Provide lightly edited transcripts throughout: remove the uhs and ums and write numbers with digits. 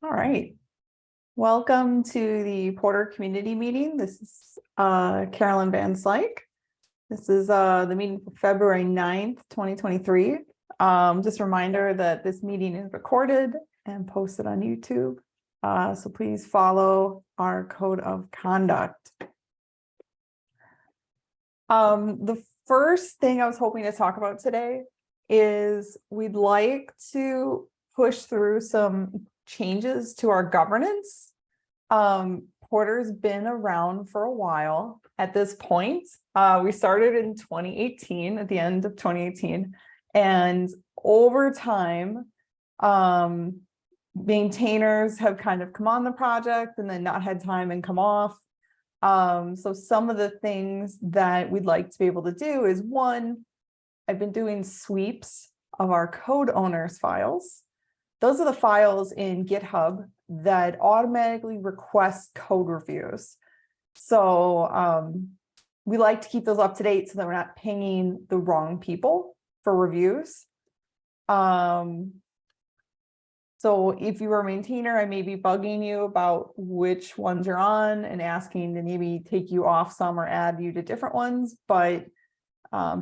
All right. Welcome to the Porter Community Meeting. This is Carolyn Van Slyke. This is the meeting for February 9th, 2023. Just a reminder that this meeting is recorded and posted on YouTube. So please follow our code of conduct. The first thing I was hoping to talk about today is we'd like to push through some changes to our governance. Porter's been around for a while at this point. We started in 2018, at the end of 2018, and over time, maintainers have kind of come on the project and then not had time and come off. So some of the things that we'd like to be able to do is, one, I've been doing sweeps of our code owners files. Those are the files in GitHub that automatically request code reviews. So we like to keep those up to date so that we're not pinging the wrong people for reviews. So if you are a maintainer, I may be bugging you about which ones you're on and asking to maybe take you off some or add you to different ones, but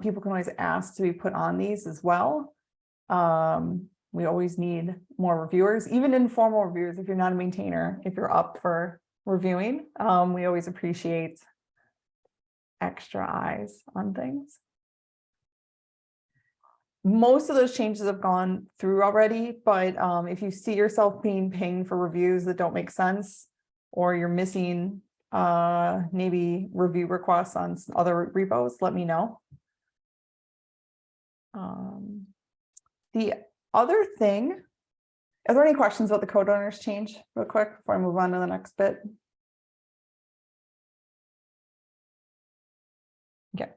people can always ask to be put on these as well. We always need more reviewers, even informal reviewers. If you're not a maintainer, if you're up for reviewing, we always appreciate extra eyes on things. Most of those changes have gone through already, but if you see yourself being pinged for reviews that don't make sense, or you're missing maybe review requests on other repos, let me know. The other thing, are there any questions about the code owners change real quick before I move on to the next bit? Okay.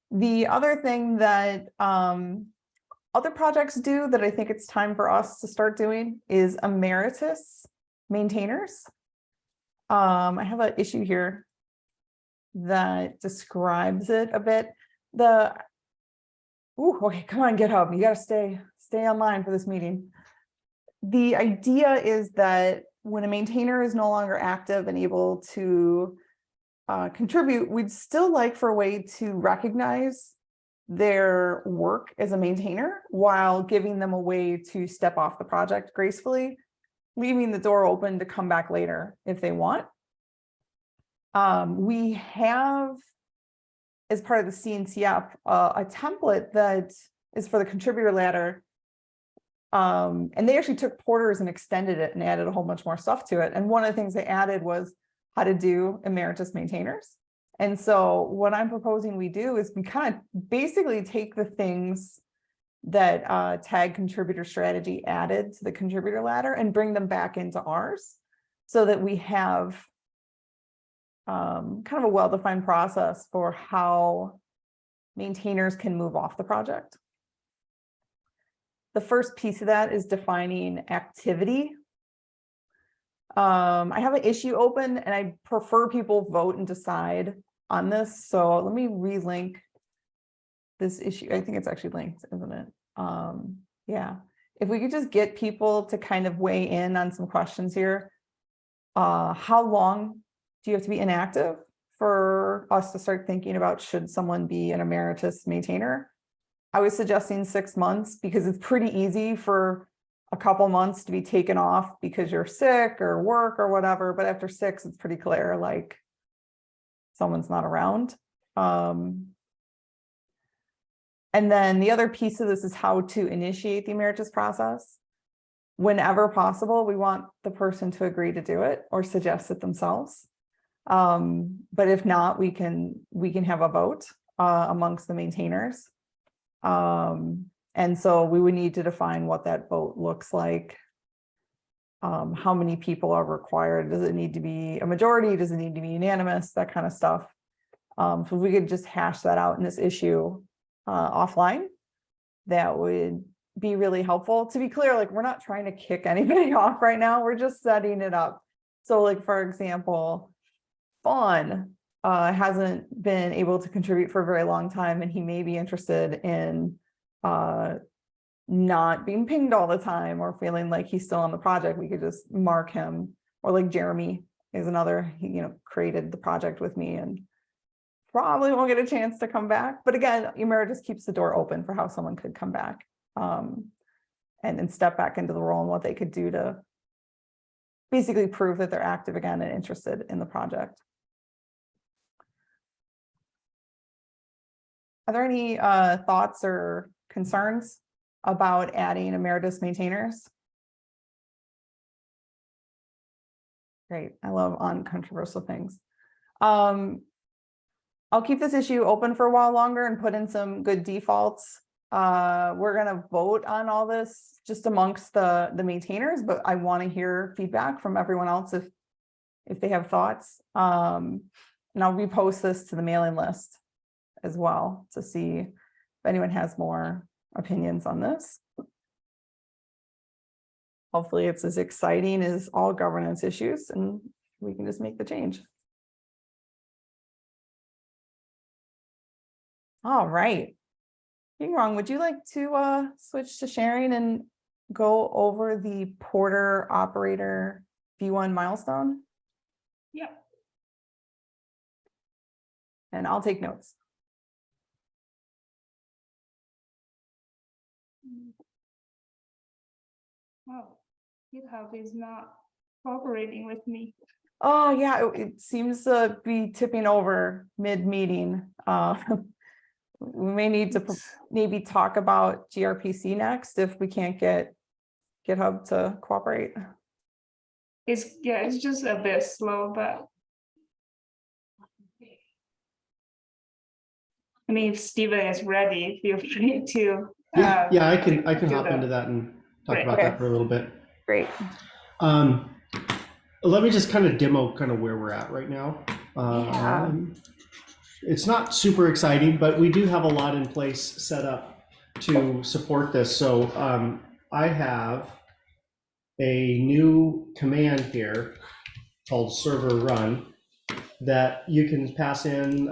The other thing that other projects do that I think it's time for us to start doing is emeritus maintainers. I have an issue here that describes it a bit. Okay, come on, GitHub. You got to stay online for this meeting. The idea is that when a maintainer is no longer active and able to contribute, we'd still like for a way to recognize their work as a maintainer while giving them a way to step off the project gracefully, leaving the door open to come back later if they want. We have, as part of the CNCF, a template that is for the contributor ladder. And they actually took Porter's and extended it and added a whole bunch more stuff to it. And one of the things they added was how to do emeritus maintainers. And so what I'm proposing we do is we kind of basically take the things that Tag Contributor Strategy added to the contributor ladder and bring them back into ours so that we have kind of a well-defined process for how maintainers can move off the project. The first piece of that is defining activity. I have an issue open and I prefer people vote and decide on this. So let me relink this issue. I think it's actually linked, isn't it? Yeah. If we could just get people to kind of weigh in on some questions here. How long do you have to be inactive for us to start thinking about should someone be an emeritus maintainer? I was suggesting 6 months because it's pretty easy for a couple months to be taken off because you're sick or work or whatever. But after 6, it's pretty clear, like someone's not around. And then the other piece of this is how to initiate the emeritus process. Whenever possible, we want the person to agree to do it or suggest it themselves. But if not, we can have a vote amongst the maintainers. And so we would need to define what that vote looks like. How many people are required? Does it need to be a majority? Does it need to be unanimous? That kind of stuff. So if we could just hash that out in this issue offline, that would be really helpful. To be clear, like we're not trying to kick anybody off right now. We're just setting it up. So like, for example, Fawn hasn't been able to contribute for a very long time, and he may be interested in not being pinged all the time or feeling like he's still on the project, we could just mark him. Or like Jeremy is another, he, you know, created the project with me and probably won't get a chance to come back. But again, emeritus keeps the door open for how someone could come back and step back into the role and what they could do to basically prove that they're active again and interested in the project. Are there any thoughts or concerns about adding emeritus maintainers? Great, I love uncontroversial things. I'll keep this issue open for a while longer and put in some good defaults. We're gonna vote on all this just amongst the maintainers, but I want to hear feedback from everyone else if they have thoughts. And I'll repost this to the mailing list as well to see if anyone has more opinions on this. Hopefully it's as exciting as all governance issues and we can just make the change. All right. Wrong. Would you like to switch to sharing and go over the Porter operator V1 milestone? Yeah. And I'll take notes. Oh, GitHub is not cooperating with me. Oh yeah, it seems to be tipping over mid-meeting. We may need to maybe talk about GRPC next if we can't get GitHub to cooperate. It's just a bit slow, but I mean, if Steven is ready, feel free to. Yeah, I can hop into that and talk about that for a little bit. Great. Let me just kind of demo where we're at right now. It's not super exciting, but we do have a lot in place set up to support this. So I have a new command here called server run that you can pass in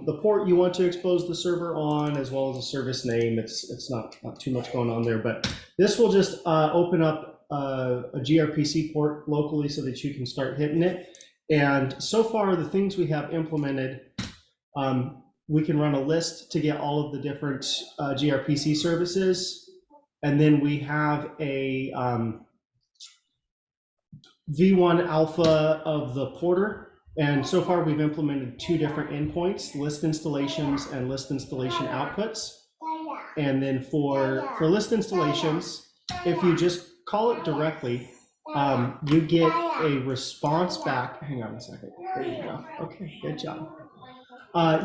the port you want to expose the server on, as well as a service name. It's not too much going on there, but this will just open up a gRPC port locally so that you can start hitting it. And so far, the things we have implemented, we can run a list to get all of the different gRPC services. And then we have a V1 alpha of the porter. And so far, we've implemented 2 different endpoints, list installations and list installation outputs. And then for list installations, if you just call it directly, you get a response back. Hang on a second. There you go. Okay, good job.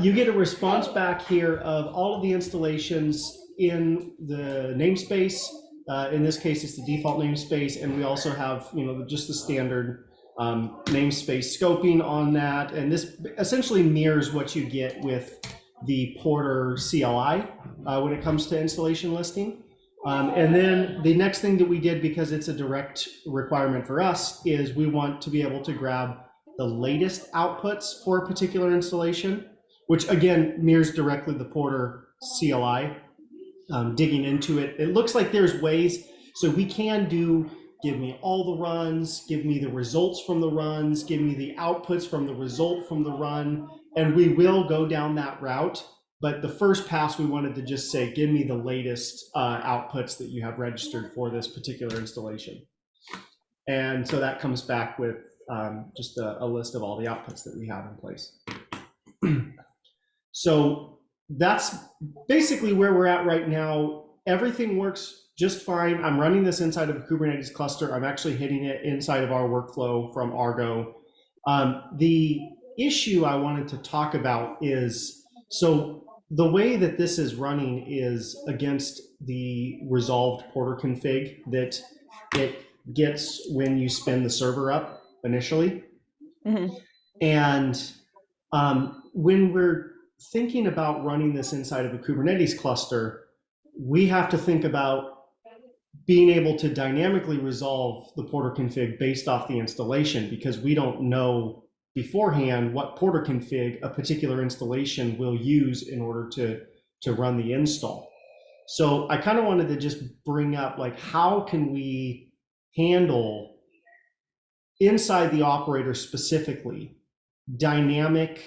You get a response back here of all of the installations in the namespace. In this case, it's the default namespace, and we also have, just the standard namespace scoping on that. And this essentially mirrors what you get with the Porter CLI when it comes to installation listing. And then the next thing that we did, because it's a direct requirement for us, is we want to be able to grab the latest outputs for a particular installation, which again mirrors directly the Porter CLI. Digging into it, it looks like there's ways, so we can do give me all the runs, give me the results from the runs, give me the outputs from the result from the run, and we will go down that route. But the first pass, we wanted to just say, give me the latest outputs that you have registered for this particular installation. And so that comes back with just a list of all the outputs that we have in place. So that's basically where we're at right now. Everything works just fine. I'm running this inside of a Kubernetes cluster. I'm actually hitting it inside of our workflow from Argo. The issue I wanted to talk about is, so the way that this is running is against the resolved Porter config that it gets when you spin the server up initially. Mm-hmm. And when we're thinking about running this inside of a Kubernetes cluster, we have to think about being able to dynamically resolve the Porter config based off the installation, because we don't know beforehand what Porter config a particular installation will use in order to run the install. So I kind of wanted to just bring up, like, how can we handle inside the operator specifically dynamic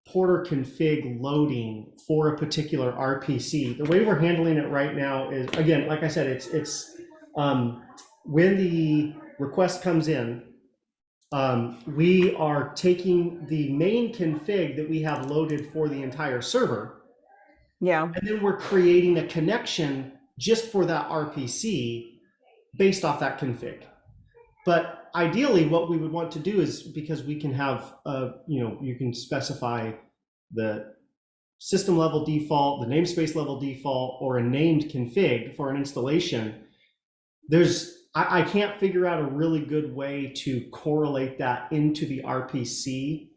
porter config loading for a particular RPC. The way we're handling it right now is, again, like I said, it's when the request comes in, we are taking the main config that we have loaded for the entire server, Yeah. and then we're creating a connection just for that RPC based off that config. But ideally, what we would want to do is, because we can have, you can specify the system level default, the namespace level default, or a named config for an installation. I can't figure out a really good way to correlate that into the RPC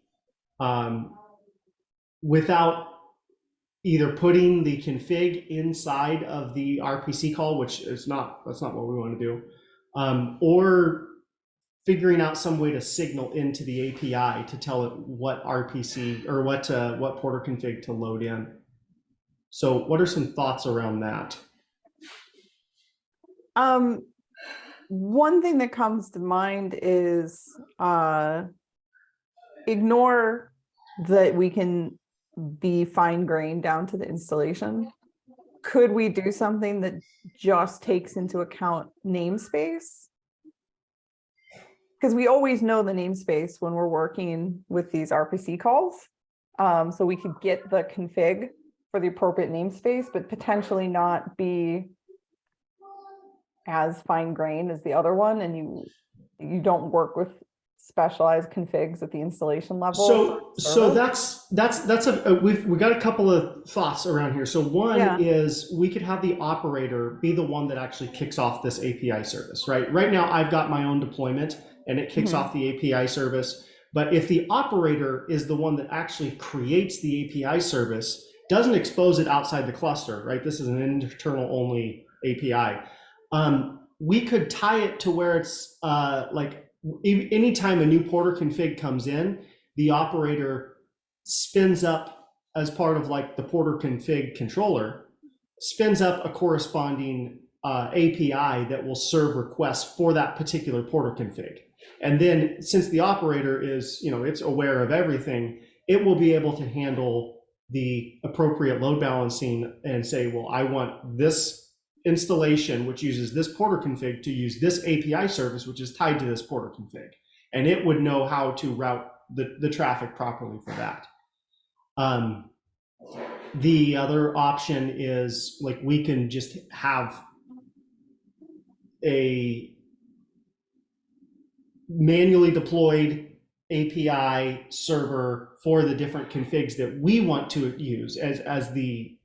without either putting the config inside of the RPC call, which is that's not what we want to do, or figuring out some way to signal into the API to tell it what RPC or what porter config to load in. So what are some thoughts around that? One thing that comes to mind is ignore that we can be fine-grained down to the installation. Could we do something that just takes into account namespace? Because we always know the namespace when we're working with these RPC calls. So we could get the config for the appropriate namespace, but potentially not be as fine-grained as the other one, and you don't work with specialized configs at the installation level. So that's we've got a couple of thoughts around here. So one is we could have the operator be the one that actually kicks off this API service, right? Right now I've got my own deployment and it kicks off the API service. But if the operator is the one that actually creates the API service, doesn't expose it outside the cluster, right? This is an internal only API. We could tie it to where it's like anytime a new porter config comes in, the operator spins up, as part of like the porter config controller, spins up a corresponding API that will serve requests for that particular porter config. And then since the operator is, it's aware of everything, it will be able to handle the appropriate load balancing and say, well, I want this installation, which uses this porter config, to use this API service, which is tied to this porter config. And it would know how to route the traffic properly for that. The other option is, like, we can just have a manually deployed API server for the different configs that we want to use as the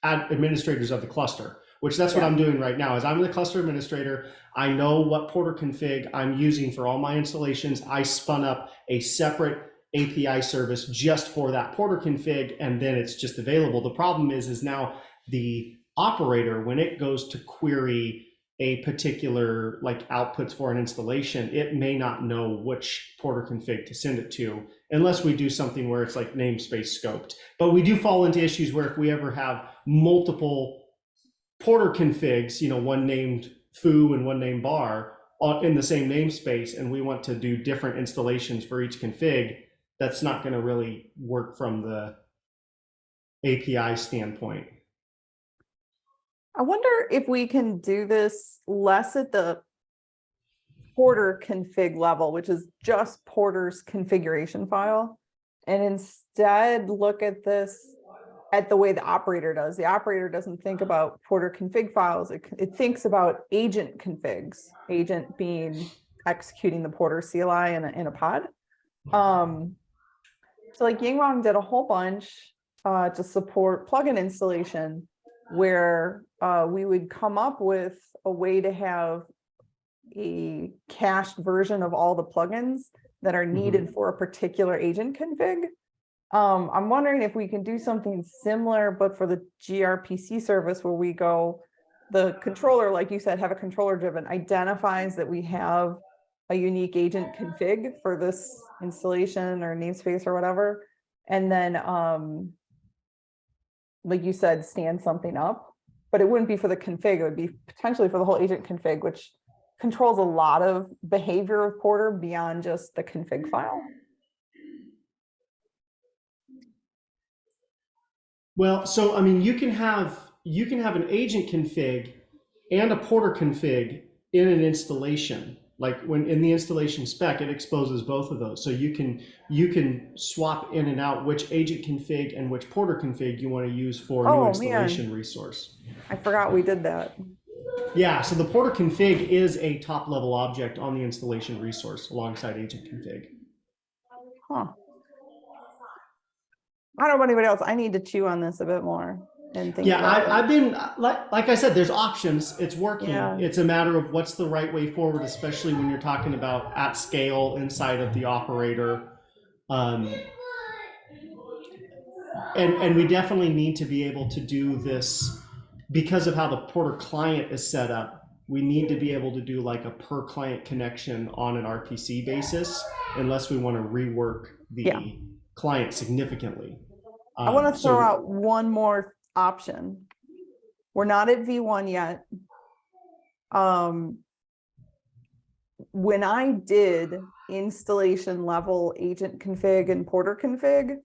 administrators of the cluster, which that's what I'm doing right now. Is I'm the cluster administrator. I know what porter config I'm using for all my installations. I spun up a separate API service just for that porter config, and then it's just available. The problem is now the operator, when it goes to query a particular like outputs for an installation, it may not know which porter config to send it to unless we do something where it's like namespace scoped. But we do fall into issues where if we ever have multiple porter configs, one named foo and one named bar in the same namespace, and we want to do different installations for each config, that's not going to really work from the API standpoint. I wonder if we can do this less at the porter config level, which is just porter's configuration file, and instead look at this at the way the operator does. The operator doesn't think about porter config files. It thinks about agent configs, agent being executing the porter CLI in a pod. So like Yingwang did a whole bunch to support plugin installation, where we would come up with a way to have a cached version of all the plugins that are needed for a particular agent config. I'm wondering if we can do something similar, but for the GRPC service, where we go, the controller, like you said, have a controller driven, identifies that we have a unique agent config for this installation or namespace or whatever. And then, like you said, stand something up but it wouldn't be for the config. It would be potentially for the whole agent config, which controls a lot of behavior of Porter beyond just the config file. Well, so I mean, you can have an agent config and a Porter config in an installation. Like when in the installation spec, it exposes both of those. So you can swap in and out which agent config and which Porter config you want to use for new installation resource. I forgot we did that. Yeah, so the Porter config is a top level object on the installation resource alongside agent config. Huh. I don't know about anybody else. I need to chew on this a bit more and think. Yeah, I've been like I said, there's options. It's working. Yeah. It's a matter of what's the right way forward, especially when you're talking about at scale inside of the operator. And we definitely need to be able to do this because of how the Porter client is set up. We need to be able to do like a per client connection on an RPC basis, unless we want to rework the client significantly. I want to throw out one more option. We're not at V1 yet. When I did installation level agent config and Porter config,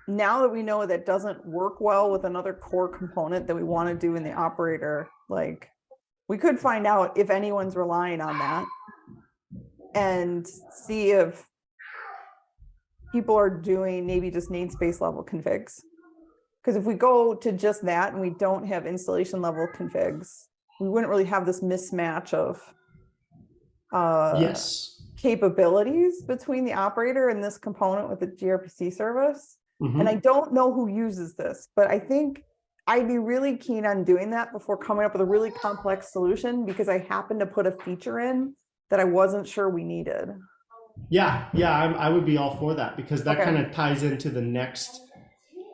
now that we know that doesn't work well with another core component that we want to do in the operator, like we could find out if anyone's relying on that and see if people are doing maybe just namespace level configs. Because if we go to just that and we don't have installation level configs, we wouldn't really have this mismatch of capabilities between the operator and this component with the gRPC service. Mm-hmm. And I don't know who uses this, but I think I'd be really keen on doing that before coming up with a really complex solution, because I happened to put a feature in that I wasn't sure we needed. Yeah, I would be all for that, because that kind of ties into the next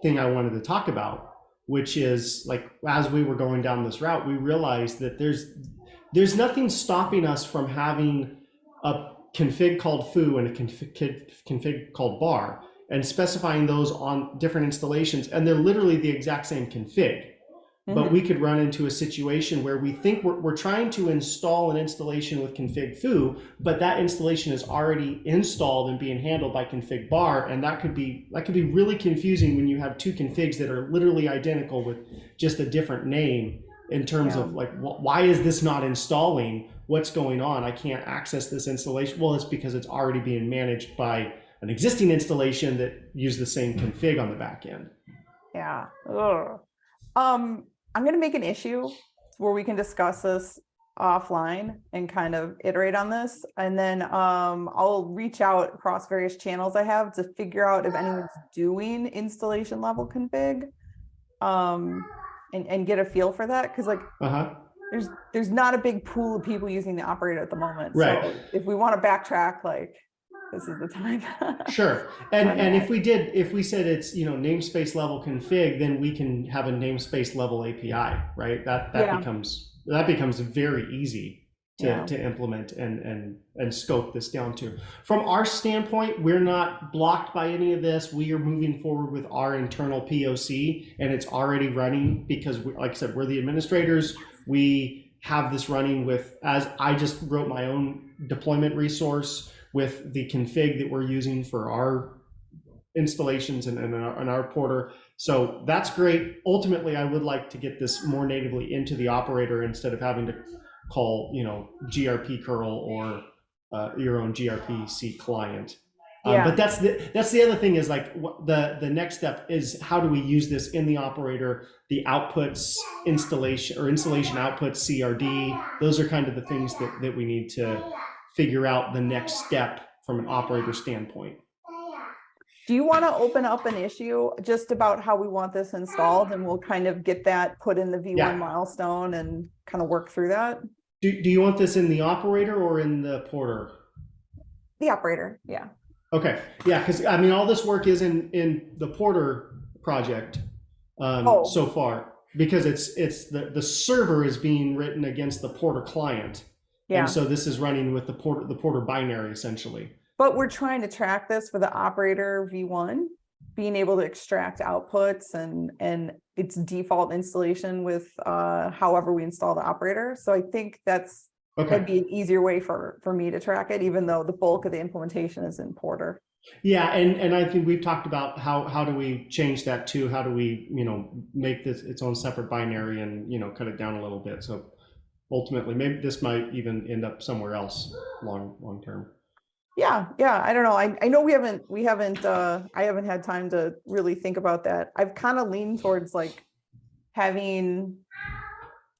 thing I wanted to talk about, which is like, as we were going down this route, we realized that there's nothing stopping us from having a config called foo and a config called bar, and specifying those on different installations, and they're literally the exact same config. But we could run into a situation where we think we're trying to install an installation with config foo, but that installation is already installed and being handled by config bar, and that could be really confusing when you have two configs that are literally identical with just a different name in terms of like, why is this not installing? What's going on? I can't access this installation. Well, it's because it's already being managed by an existing installation that used the same config on the back end. Yeah. Ugh. I'm going to make an issue where we can discuss this offline and kind of iterate on this. And then I'll reach out across various channels I have to figure out if anyone's doing installation level config and get a feel for that. Cause like there's not a big pool of people using the operator at the moment. Right. So if we want to backtrack, like this is the time. Sure. And if we said it's, namespace level config, then we can have a namespace level API, right? That becomes very easy to implement and scope this down to. From our standpoint, we're not blocked by any of this. We are moving forward with our internal POC, and it's already running because, like I said, we're the administrators. We have this running as I just wrote my own deployment resource with the config that we're using for our installations and our Porter. So that's great. Ultimately, I would like to get this more natively into the operator instead of having to call, GRP curl or your own GRPC client. But that's the other thing is like the next step is how do we use this in the operator? The outputs installation outputs CRD. Those are kind of the things that we need to figure out the next step from an operator standpoint. Do you want to open up an issue just about how we want this installed, and we'll kind of get that put in the V1 milestone and kind of work through that? Do you want this in the operator or in the Porter? The operator, yeah. Okay, yeah, because I mean, all this work is in the Porter project so far, because it's the server is being written against the Porter client. Yeah. And so this is running with the Porter binary essentially. But we're trying to track this for the operator V1. being able to extract outputs and its default installation with however we install the operator. So I think that'd Okay. be an easier way for me to track it, even though the bulk of the implementation is in Porter. Yeah, and I think we've talked about how do we change that too? How do we, make this its own separate binary and, cut it down a little bit. So ultimately, maybe this might even end up somewhere else long term. Yeah, I don't know. I know I haven't had time to really think about that. I've kind of leaned towards like having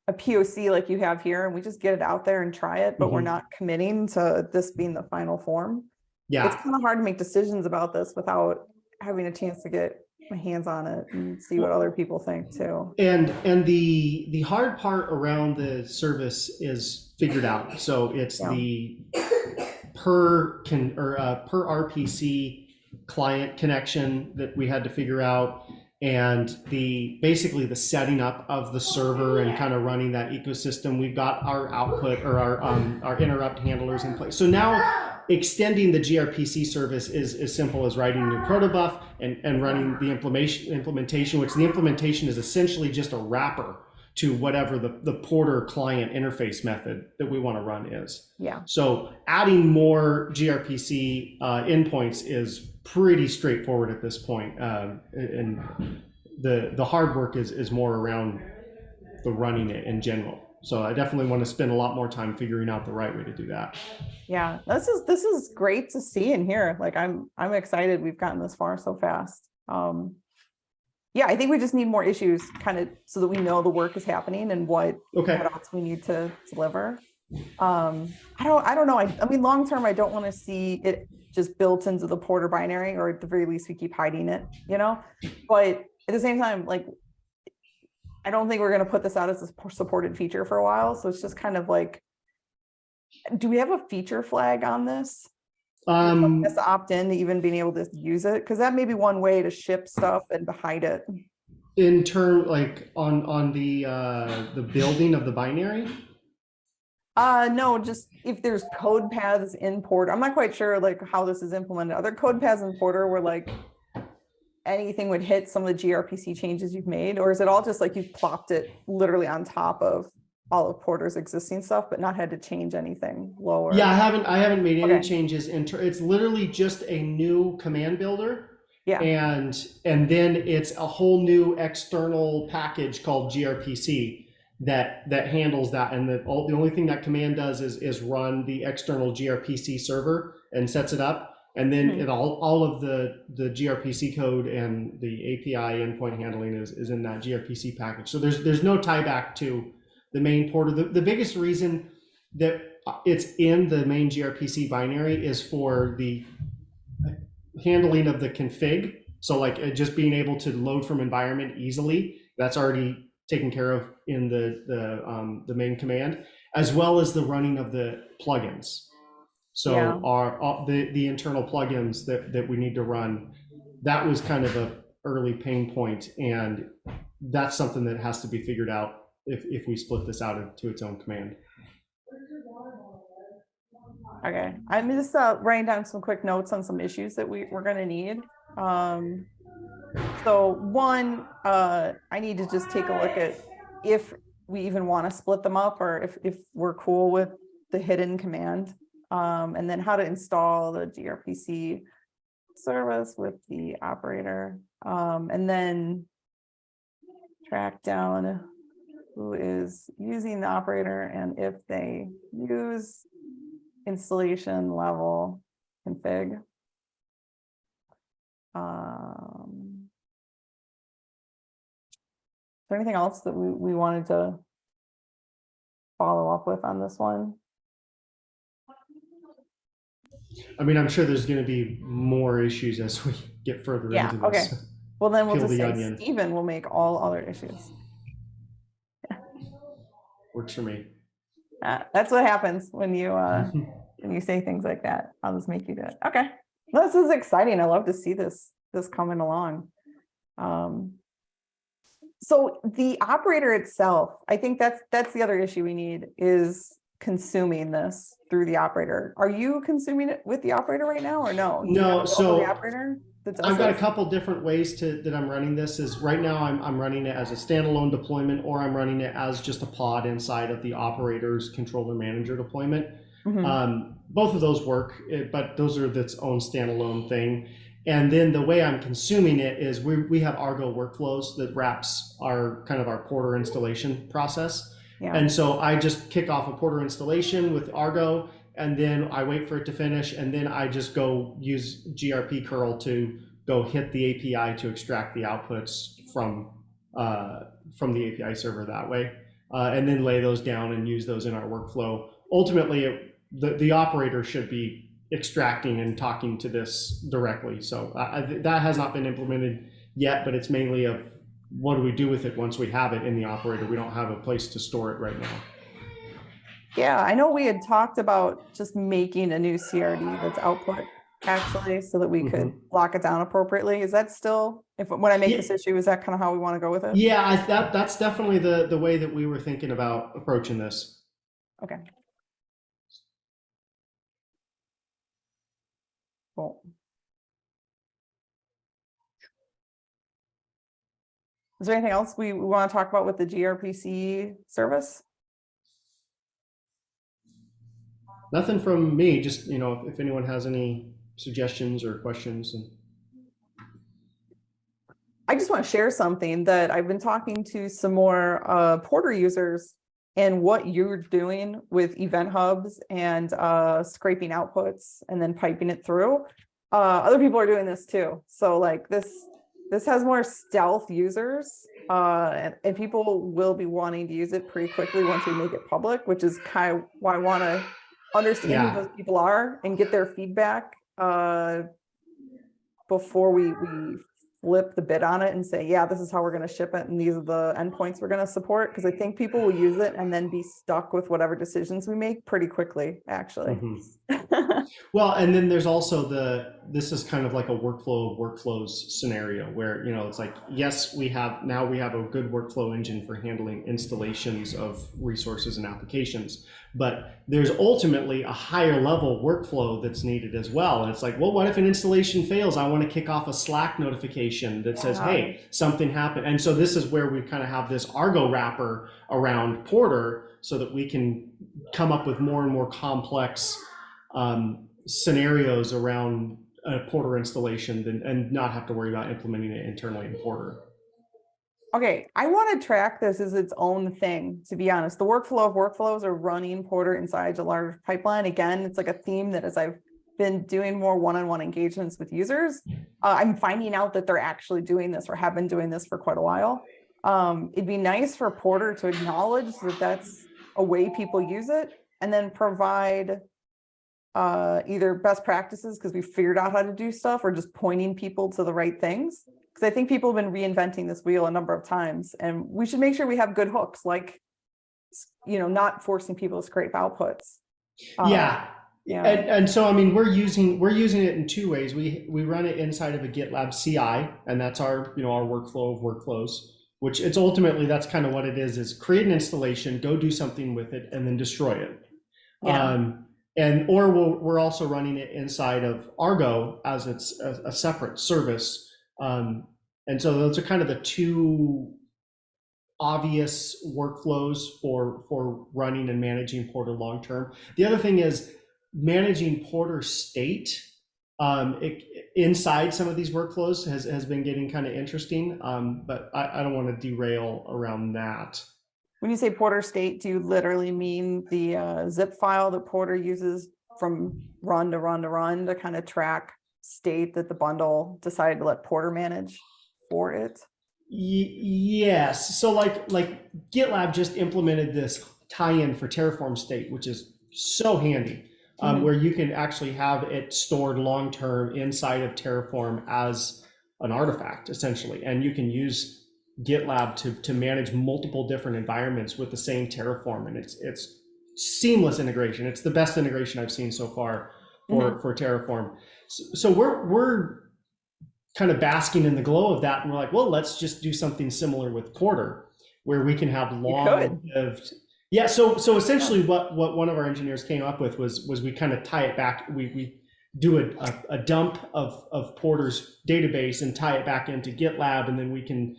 a POC like you have here, and we just get it out there and try it, but we're not committing to this being the final form. Yeah. It's kind of hard to make decisions about this without having a chance to get my hands on it and see what other people think too. And the hard part around the service is figured out. So it's the per RPC client connection that we had to figure out, and basically the setting up of the server and kind of running that ecosystem. We've got our output or our interrupt handlers in place. So now extending the gRPC service is as simple as writing a new protobuf and running the implementation, which the implementation is essentially just a wrapper to whatever the Porter client interface method that we want to run is. Yeah. So adding more gRPC endpoints is pretty straightforward at this point. And the hard work is more around the running it in general. So I definitely want to spend a lot more time figuring out the right way to do that. Yeah, this is great to see and hear. Like I'm excited we've gotten this far so fast. Yeah, I think we just need more issues kind of so that we know the work is happening and what else we need to deliver. I don't know. I mean, long term, I don't want to see it just built into the Porter binary, or at the very least we keep hiding it, but at the same time, like, I don't think we're going to put this out as a supported feature for a while. So it's just kind of like, do we have a feature flag on this? Has to opt in to even being able to use it, because that may be one way to ship stuff and to hide it. In turn, like on the building of the binary. No, just if there's code paths in Porter. I'm not quite sure like how this is implemented. Other code paths in Porter where like anything would hit some of the gRPC changes you've made, or is it all just like you've plopped it literally on top of all of Porter's existing stuff, but not had to change anything lower? Yeah, I haven't made any changes. It's literally just a new command builder. Yeah. And then it's a whole new external package called gRPC that handles that. And the only thing that command does is run the external gRPC server and sets it up. And then all of the gRPC code and the API endpoint handling is in that gRPC package. So there's no tie back to the main Porter. The biggest reason that it's in the main gRPC binary is for the handling of the config. So like just being able to load from environment easily, that's already taken care of in the main command, as well as the running of the plugins. So the internal plugins that we need to run, that was kind of a early pain point, and that's something that has to be figured out if we split this out into its own command. Okay, I'm just writing down some quick notes on some issues that we're going to need. So one, I need to just take a look at if we even want to split them up, or if we're cool with the hidden command, and then how to install the gRPC service with the operator, and then track down who is using the operator and if they use installation level config. Is there anything else that we wanted to follow up with on this one? I mean, I'm sure there's going to be more issues as we get further into this. Okay. Well, then we'll Peel just the say onion. Stephen will make all other issues. Works for me. That's what happens when you say things like that. I'll just make you do it. Okay. This is exciting. I love to see this coming along. So the operator itself, I think that's the other issue we need, is consuming this through the operator. Are you consuming it with the operator right now, or no? No, so the operator? that does I've got a this? couple different ways that I'm running this. Is right now I'm running it as a standalone deployment, or I'm running it as just a pod inside of the operator's controller manager deployment. Both of those work, but those are its own standalone thing. And then the way I'm consuming it is we have Argo workflows that wraps our Porter installation process. Yeah. And so I just kick off a Porter installation with Argo, and then I wait for it to finish, and then I just go use GRP curl to go hit the API to extract the outputs from the API server that way, and then lay those down and use those in our workflow. Ultimately, the operator should be extracting and talking to this directly. So that has not been implemented yet, but it's mainly of what do we do with it once we have it in the operator. We don't have a place to store it right now. Yeah, I know we had talked about just making a new CRD that's output actually, so that we could lock it down appropriately. Is that still, when I make this issue, is that kind of how we want to go with it? Yeah, that's definitely the way that we were thinking about approaching this. Okay. Cool. Is there anything else we want to talk about with the GRPC service? Nothing from me, just, if anyone has any suggestions or questions. I just want to share something that I've been talking to some more Porter users, and what you're doing with event hubs and scraping outputs and then piping it through. Other people are doing this too. So like this has more stealth users, and people will be wanting to use it pretty quickly once we make it public, which is kind of why I want to understand who those people are and get their feedback before we flip the bid on it and say, yeah, this is how we're going to ship it, and these are the endpoints we're going to support, because I think people will use it and then be stuck with whatever decisions we make pretty quickly, actually. Well, and then there's also this is kind of like a workflow of workflows scenario where, it's like, yes, we have a good workflow engine for handling installations of resources and applications, but there's ultimately a higher level workflow that's needed as well. And it's like, well, what if an installation fails? I want to kick off a Slack notification that says, hey, something happened. And so this is where we kind of have this Argo wrapper around Porter so that we can come up with more and more complex scenarios around a Porter installation and not have to worry about implementing it internally in Porter. Okay, I want to track this as its own thing, to be honest. The workflow of workflows are running Porter inside a large pipeline. Again, it's like a theme that as I've been doing more one-on-one engagements with users, I'm finding out that they're actually doing this or have been doing this for quite a while. It'd be nice for Porter to acknowledge that that's a way people use it, and then provide either best practices because we figured out how to do stuff, or just pointing people to the right things. Because I think people have been reinventing this wheel a number of times, and we should make sure we have good hooks, like, not forcing people to scrape outputs. Yeah. And so, I mean, we're using it in two ways. We run it inside of a GitLab CI, and that's our workflow of workflows, which it's ultimately, that's kind of what it is create an installation, go do something with it, and then destroy it. Or we're also running it inside of Argo as it's a separate service. And so those are kind of the two obvious workflows for running and managing Porter long-term. The other thing is managing Porter state inside some of these workflows has been getting kind of interesting, but I don't want to derail around that. When you say Porter state, do you literally mean the zip file that Porter uses from run to run to run to kind of track state that the bundle decided to let Porter manage for it? Yes. So like GitLab just implemented this tie-in for Terraform state, which is so handy, where you can actually have it stored long-term inside of Terraform as an artifact, essentially. And you can use GitLab to manage multiple different environments with the same Terraform, and it's seamless integration. It's the best integration I've seen so far for Terraform. So we're kind of basking in the glow of that, and we're like, well, let's just do something similar with Porter, where we can have long-lived. Yeah. So essentially, what one of our engineers came up with was we kind of tie it back. We do a dump of Porter's database and tie it back into GitLab, and then we can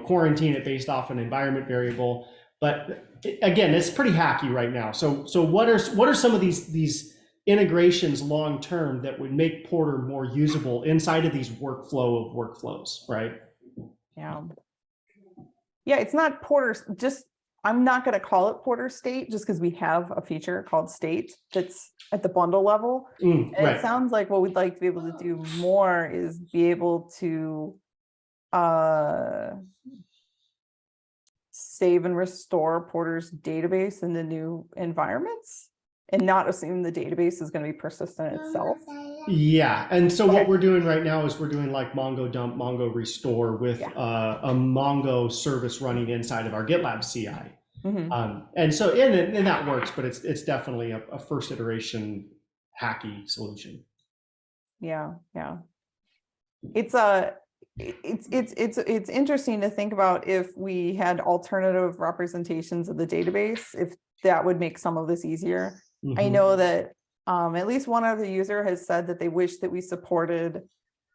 quarantine it based off an environment variable. But again, it's pretty hacky right now. So what are some of these integrations long term that would make Porter more usable inside of these workflow of workflows, right? Yeah, it's not Porter, just I'm not going to call it Porter State just because we have a feature called State that's at the bundle level. And Right. it sounds like what we'd like to be able to do more is be able to save and restore Porter's database in the new environments and not assume the database is going to be persistent itself. Yeah, and so what we're doing right now is we're doing like Mongo dump, Mongo restore with a Mongo service running inside of our GitLab CI. And so and that works, but it's definitely a first iteration hacky solution. Yeah. It's interesting to think about if we had alternative representations of the database, if that would make some of this easier. I know that at least one other user has said that they wish that we supported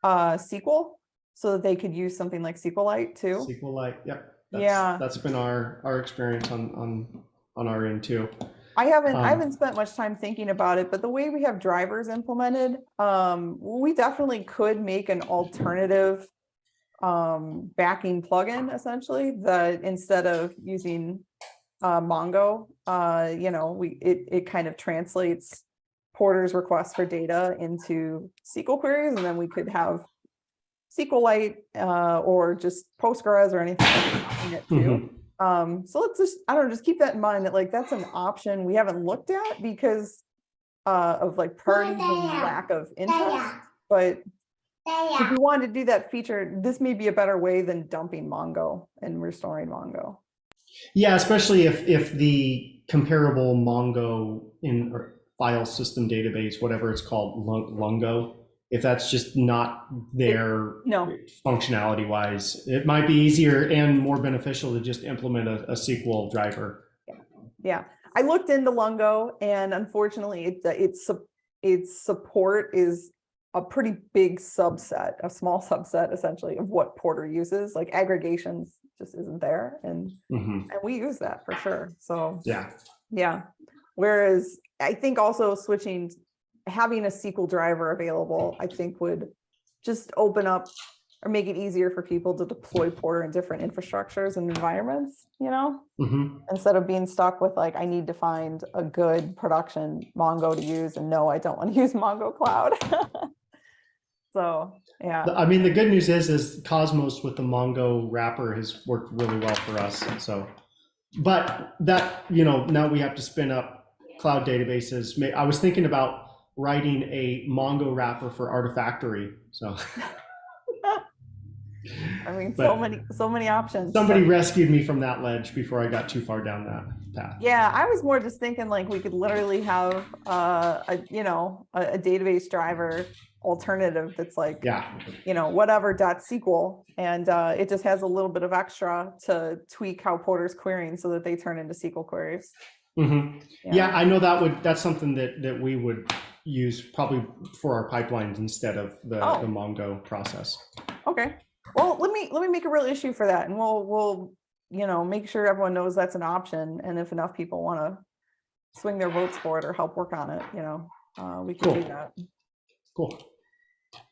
SQL so that they could use something like SQLite too. SQLite, yep. That's been our experience on our end too. I haven't spent much time thinking about it, but the way we have drivers implemented, we definitely could make an alternative backing plugin essentially that instead of using Mongo, it kind of translates Porter's request for data into SQL queries, and then we could have SQLite or just Postgres or anything like it too. So let's just keep that in mind that like that's an option we haven't looked at because of like priorities and lack of interest. But if we wanted to do that feature, this may be a better way than dumping Mongo and restoring Mongo. Yeah, especially if the comparable Mongo or file system database, whatever it's called, Lungo, if that's just not there functionality wise, it might be easier and more beneficial to just implement a SQL driver. Yeah, I looked into Lungo, and unfortunately its support is a pretty big subset, a small subset essentially of what Porter uses. Like aggregations just isn't there, and we use that for sure. So yeah. Whereas I think also having a SQL driver available, I think would just open up or make it easier for people to deploy Porter in different infrastructures and environments, instead of being stuck with like, I need to find a good production Mongo to use, and no, I don't want to use Mongo Cloud. So, yeah. I mean, the good news is Cosmos with the Mongo wrapper has worked really well for us. So, but that, now we have to spin up cloud databases. I was thinking about writing a Mongo wrapper for Artifactory. So, I mean, so many options. Somebody rescued me from that ledge before I got too far down that path. Yeah, I was more just thinking like we could literally have a database driver alternative that's like whatever .SQL, and it just has a little bit of extra to tweak how Porter's querying so that they turn into SQL queries. Yeah, I know that's something that we would use probably for our pipelines instead of the Mongo process. Okay, well let me make a real issue for that, and we'll make sure everyone knows that's an option, and if enough people want to swing their votes for it or help work on it, we can do that. Cool.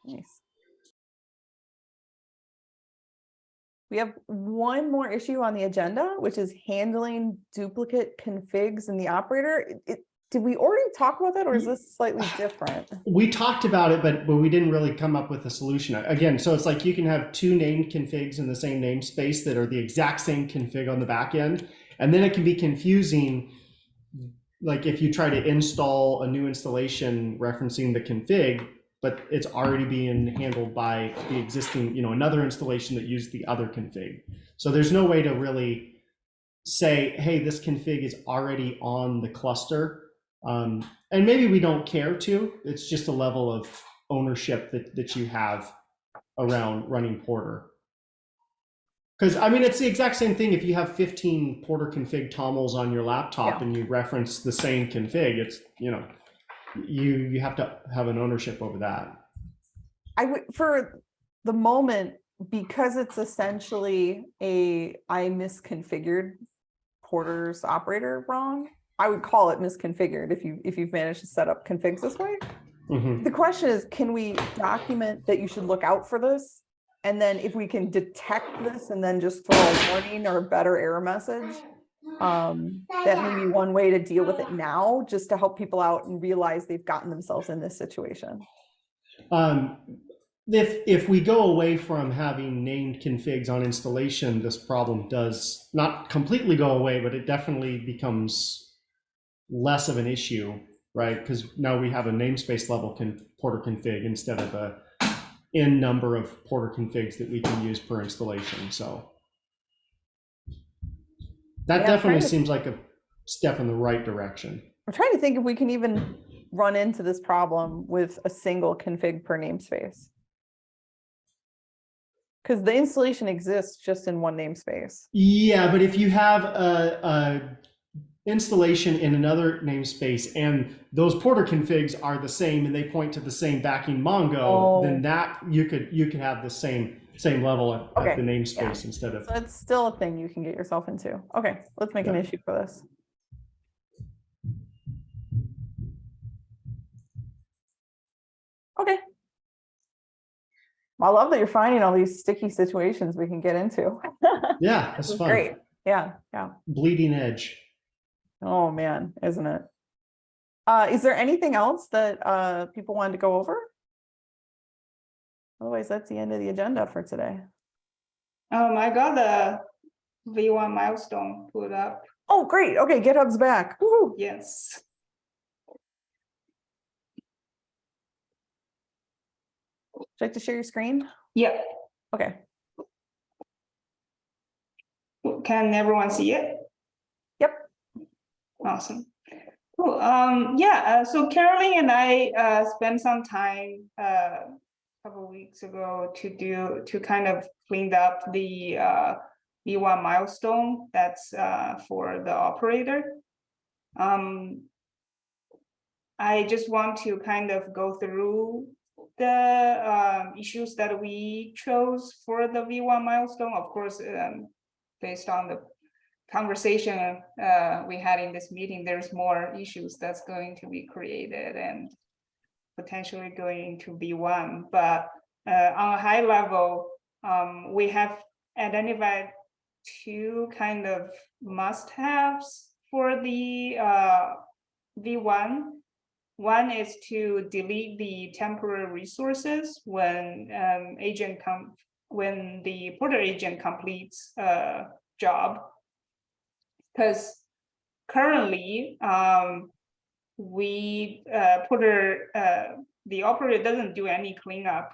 Nice. We have one more issue on the agenda, which is handling duplicate configs in the operator. Did we already talk about that, or is this slightly different? We talked about it, but we didn't really come up with a solution. Again, so it's like you can have two named configs in the same namespace that are the exact same config on the back end, and then it can be confusing. Like if you try to install a new installation referencing the config, but it's already being handled by the existing, another installation that used the other config. So there's no way to really say, hey, this config is already on the cluster. And maybe we don't care to. It's just a level of ownership that you have around running Porter. Because I mean, it's the exact same thing if you have 15 Porter config tomls on your laptop and you reference the same config. It's, you have to have an ownership over that. I would, for the moment, because it's essentially I misconfigured Porter's operator wrong, I would call it misconfigured if you've managed to set up configs this way. Mhm. The question is, can we document that you should look out for this? And then if we can detect this and then just throw a warning or a better error message, that may be one way to deal with it now, just to help people out and realize they've gotten themselves in this situation. If we go away from having named configs on installation, this problem does not completely go away, but it definitely becomes less of an issue, right? Because now we have a namespace level Porter config instead of a n number of Porter configs that we can use per installation. So that definitely seems like a step in the right direction. I'm trying to think if we can even run into this problem with a single config per namespace. Because the installation exists just in one namespace. Yeah, but if you have a installation in another namespace and those Porter configs are the same and they point to the same backing Mongo, then that you could have the same level at the namespace instead of. So it's still a thing you can get yourself into. Okay, let's make an issue for this. Okay. I love that you're finding all these sticky situations we can get into. Yeah, that's fun. Great. Yeah. Bleeding edge. Oh man, isn't it? Is there anything else that people wanted to go over? Otherwise, that's the end of the agenda for today. I got the V1 milestone put up. Oh, great. Okay, GitHub's back. Woo-hoo. Yes. Would you like to share your screen? Yeah. Okay. Can everyone see it? Yep. Awesome. Cool. So Caroline and I spent some time a couple weeks ago to kind of clean up the V1 milestone that's for the operator. I just want to kind of go through the issues that we chose for the V1 milestone. Of course, based on the conversation we had in this meeting, there's more issues that's going to be created and potentially going to V1. But on a high level, we have identified two kind of must-haves for the V1. One is to delete the temporary resources when when the Porter agent completes a job, because currently the operator doesn't do any cleanup.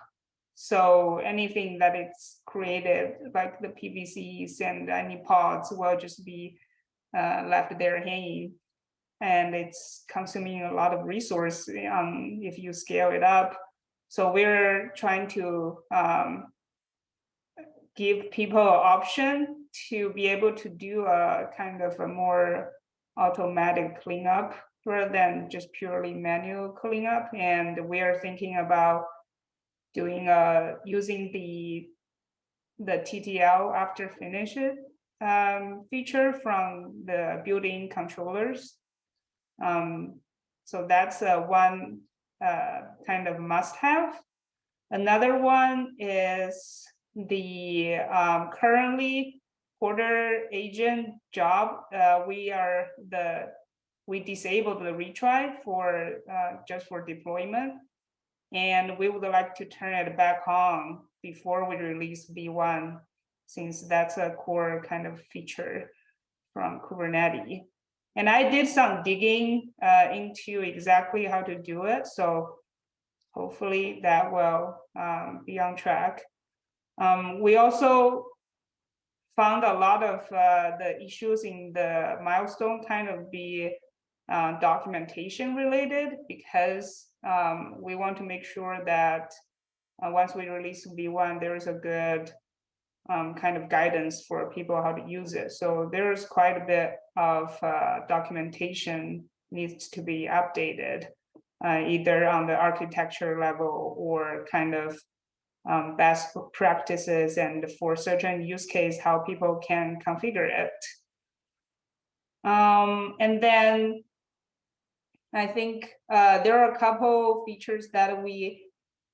So anything that it's created, like the PVCs and any pods, will just be left there hanging. And it's consuming a lot of resource if you scale it up. So we're trying to give people an option to be able to do a kind of a more automatic cleanup rather than just purely manual cleanup. And we are thinking about doing using the TTL after finish it feature from the built-in controllers. So that's one kind of must-have. Another one is the currently Porter agent job. We disabled the retry for just for deployment, and we would like to turn it back on before we release V1, since that's a core kind of feature from Kubernetes. And I did some digging into exactly how to do it. So hopefully that will be on track. We also found a lot of the issues in the milestone kind of be documentation related, because we want to make sure that once we release V1, there is a good kind of guidance for people how to use it. So there's quite a bit of documentation needs to be updated. either on the architecture level or kind of best practices, and for certain use case, how people can configure it. And then I think there are a couple features that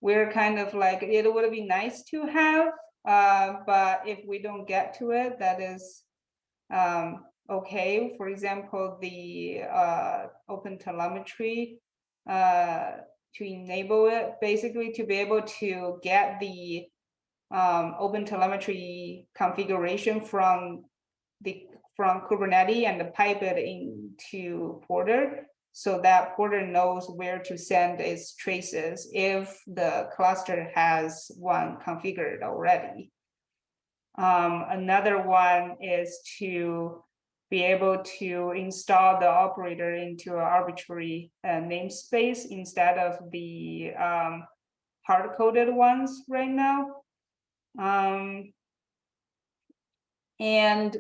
we're kind of like, it would be nice to have, but if we don't get to it, that is okay. For example, the open telemetry, to enable it, basically to be able to get the open telemetry configuration from Kubernetes and pipe it into Porter, so that Porter knows where to send its traces if the cluster has one configured already. Another one is to be able to install the operator into an arbitrary namespace instead of the hard-coded ones right now. And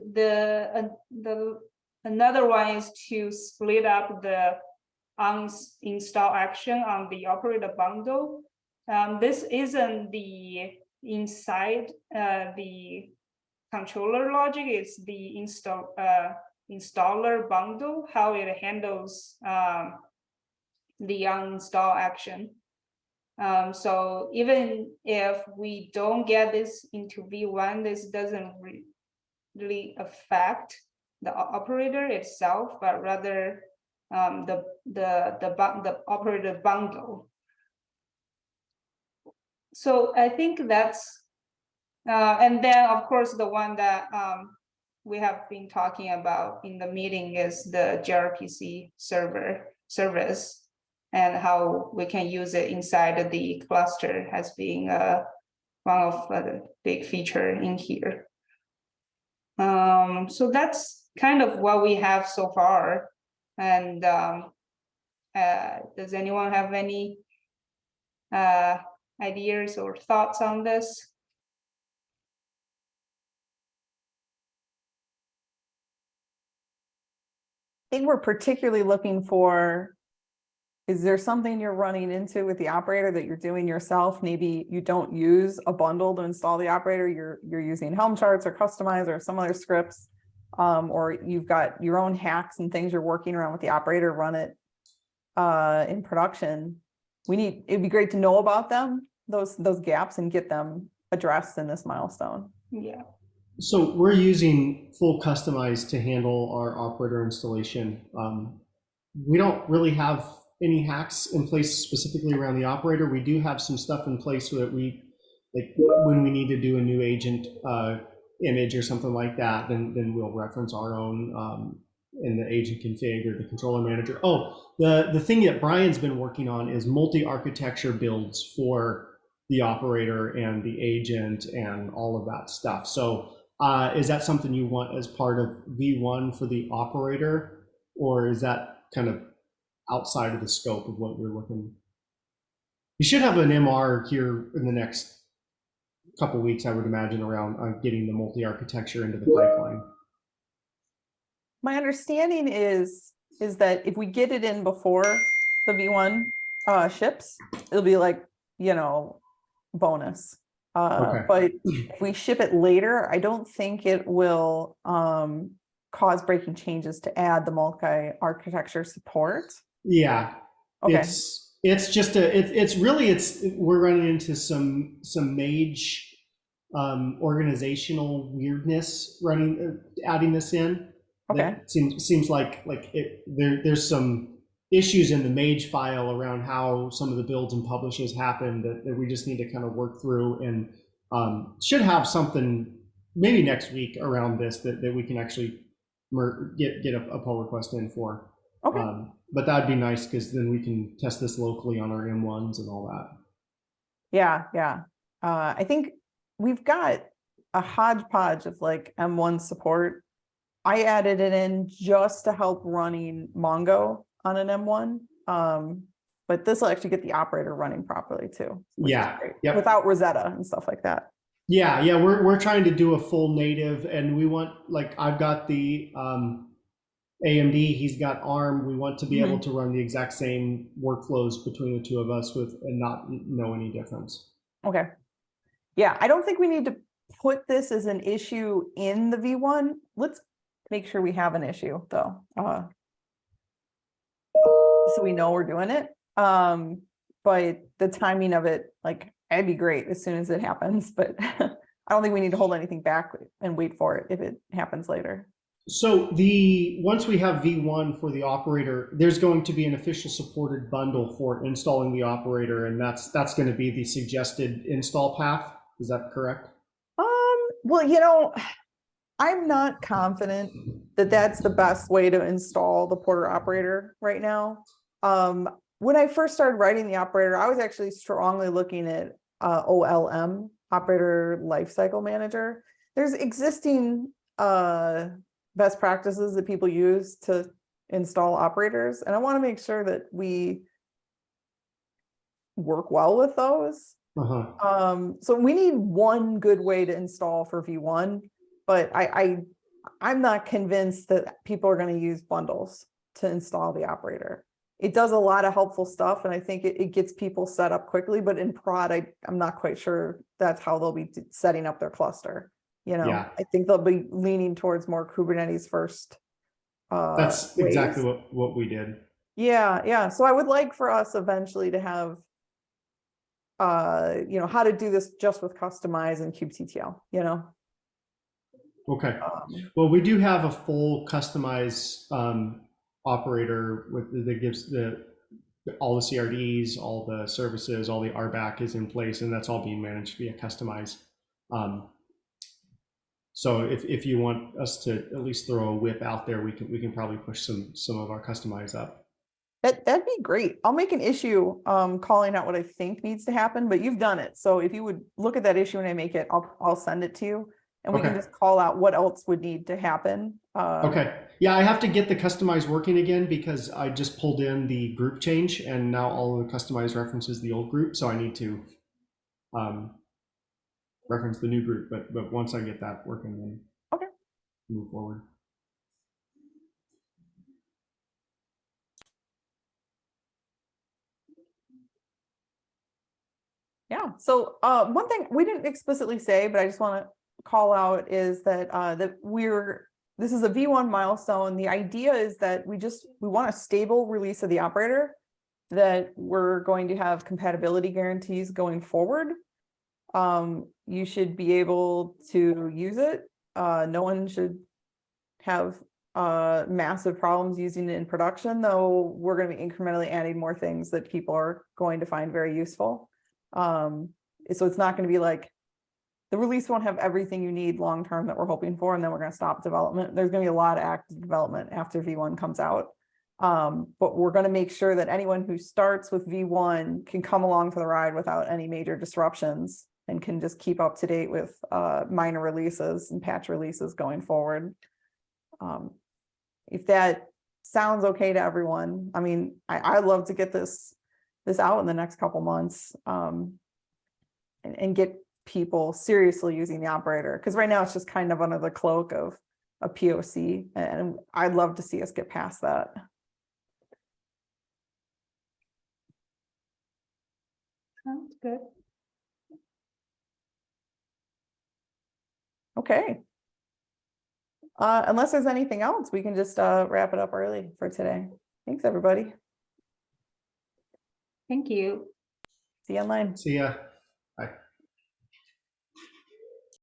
another one is to split up the uninstall action on the operator bundle. This isn't the inside the controller logic, it's the installer bundle, how it handles the uninstall action. So even if we don't get this into V1, this doesn't really affect the operator itself, but rather the operator bundle. So I think that's, and then of course the one that we have been talking about in the meeting is the gRPC service, and how we can use it inside the cluster as being one of the big feature in here. So that's kind of what we have so far. And does anyone have any ideas or thoughts on this? I think we're particularly looking for, is there something you're running into with the operator that you're doing yourself? Maybe you don't use a bundle to install the operator, you're using Helm charts or Customize or some other scripts, or you've got your own hacks and things you're working around with the operator, run it in production. It'd be great to know about them, those gaps, and get them addressed in this milestone. Yeah. So we're using full Customize to handle our operator installation. We don't really have any hacks in place specifically around the operator. We do have some stuff in place so that like when we need to do a new agent image or something like that, then we'll reference our own in the agent config or the controller manager. Oh, the thing that Brian's been working on is multi-architecture builds for the operator and the agent and all of that stuff. So is that something you want as part of V1 for the operator, or is that kind of outside of the scope of what we're looking? You should have an MR here in the next couple of weeks, I would imagine, around getting the multi-architecture into the pipeline. My understanding is that if we get it in before the V1 ships, it'll be like, bonus. Okay. But if we ship it later, I don't think it will cause breaking changes to add the multi-architecture support. Yeah. Okay. It's just we're running into some mage organizational weirdness adding this in. Okay. That seems like there's some issues in the mage file around how some of the builds and publishes happen that we just need to kind of work through, and should have something maybe next week around this that we can actually get a pull request in for. Okay. But that'd be nice, because then we can test this locally on our M1s and all that. Yeah. I think we've got a hodgepodge of like M1 support. I added it in just to help running Mongo on an M1. But this will actually get the operator running properly too. Yeah. Yep. Without Rosetta and stuff like that. Yeah. We're trying to do a full native, and we want, like, I've got the AMD, he's got ARM. We want to be Mm-hmm. able to run the exact same workflows between the two of us and not know any difference. Okay. Yeah, I don't think we need to put this as an issue in the V1. Let's make sure we have an issue though. So we know we're doing it. But the timing of it, like, it'd be great as soon as it happens, but I don't think we need to hold anything back and wait for it if it happens later. So once we have V1 for the operator, there's going to be an official supported bundle for installing the operator, and that's going to be the suggested install path. Is that correct? Well, you know, I'm not confident that that's the best way to install the Porter operator right now. When I first started writing the operator, I was actually strongly looking at OLM, Operator Lifecycle Manager. There's existing best practices that people use to install operators, and I want to make sure that we work well with those. So we need one good way to install for V1, but I'm not convinced that people are going to use bundles to install the operator. It does a lot of helpful stuff, and I think it gets people set up quickly, but in prod, I'm not quite sure that's how they'll be setting up their cluster. You know, Yeah. I think they'll be leaning towards more Kubernetes first. That's ways. exactly what we did. Yeah. So I would like for us eventually to have you know, how to do this just with Kustomize and kubectl, you know. Okay. Well, we do have a full Kustomize operator that gives all the CRDs, all the services, all the RBAC is in place, and that's all being managed via Kustomize. So if you want us to at least throw a whip out there, we can probably push some of our Kustomize up. That'd be great. I'll make an issue calling out what I think needs to happen, but you've done it. So if you would look at that issue when I make it, I'll send it to you, and we can just call out what else would need to happen. Okay. Yeah, I have to get the Kustomize working again because I just pulled in the group change, and now all of the Kustomize references the old group. So I need to reference the new group. But once I get that working, then move forward. Yeah. So one thing we didn't explicitly say, but I just want to call out is that this is a V1 milestone. The idea is that we want a stable release of the operator, that we're going to have compatibility guarantees going forward. You should be able to use it. No one should have massive problems using it in production, though we're going to be incrementally adding more things that people are going to find very useful. So it's not going to be like the release won't have everything you need long term that we're hoping for, and then we're going to stop development. There's going to be a lot of active development after V1 comes out. But we're going to make sure that anyone who starts with V1 can come along for the ride without any major disruptions and can just keep up to date with minor releases and patch releases going forward. If that sounds okay to everyone, I mean, I'd love to get this out in the next couple months and get people seriously using the operator, because right now it's just kind of under the cloak of a POC, and I'd love to see us get past that. Sounds good. Okay. Unless there's anything else, we can just wrap it up early for today. Thanks, everybody. Thank you. See you online. See ya.